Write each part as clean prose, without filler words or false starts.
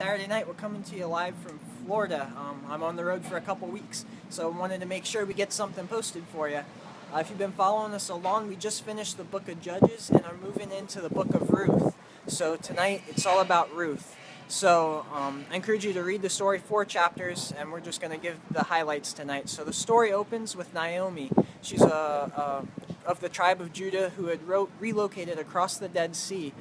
Saturday night. We're coming to you live from Florida. I'm on the road for a couple weeks, so I wanted to make sure we get something posted for you. If you've been following us along, we just finished the book of Judges and are moving into the book of Ruth. So tonight it's all about Ruth. So I encourage you to read the story, 4 chapters, and we're just going to give the highlights tonight. So the story opens with Naomi. She's of the tribe of Judah who had relocated across the Dead Sea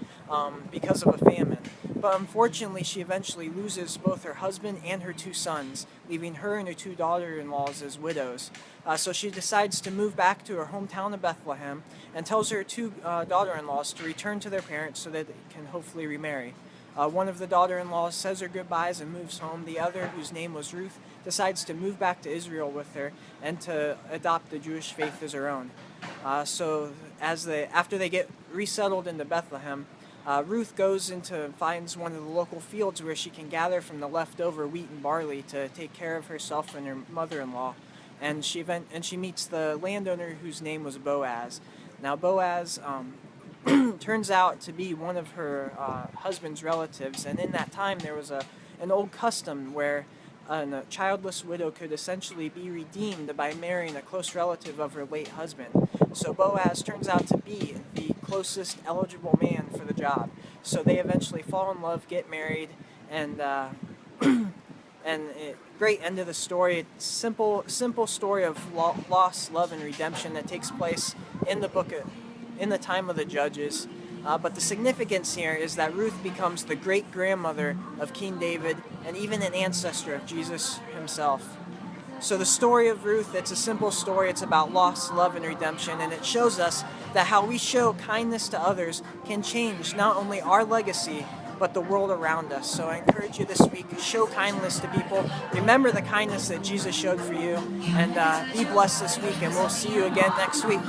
because of a famine. But unfortunately, she eventually loses both her husband and her 2 sons, leaving her and her 2 daughter-in-laws as widows. So she decides to move back to her hometown of Bethlehem and tells her 2 daughter-in-laws to return to their parents so that they can hopefully remarry. One of the daughter-in-laws says her goodbyes and moves home. The other, whose name was Ruth, decides to move back to Israel with her and to adopt the Jewish faith as her own. So after they get resettled into Bethlehem, Ruth goes finds one of the local fields where she can gather from the leftover wheat and barley to take care of herself and her mother-in-law. And she meets the landowner whose name was Boaz. Now Boaz turns out to be one of her husband's relatives, and in that time there was an old custom where a childless widow could essentially be redeemed by marrying a close relative of her late husband. So Boaz turns out to be the closest eligible man for the job. So they eventually fall in love, get married, and great end of the story. It's simple story of loss, love, and redemption that takes place in the time of the Judges. But the significance here is that Ruth becomes the great-grandmother of King David and even an ancestor of Jesus himself. So the story of Ruth, it's a simple story. It's about loss, love, and redemption, and it shows us that how we show kindness to others can change not only our legacy, but the world around us. So I encourage you this week, show kindness to people. Remember the kindness that Jesus showed for you, and be blessed this week, and we'll see you again next week.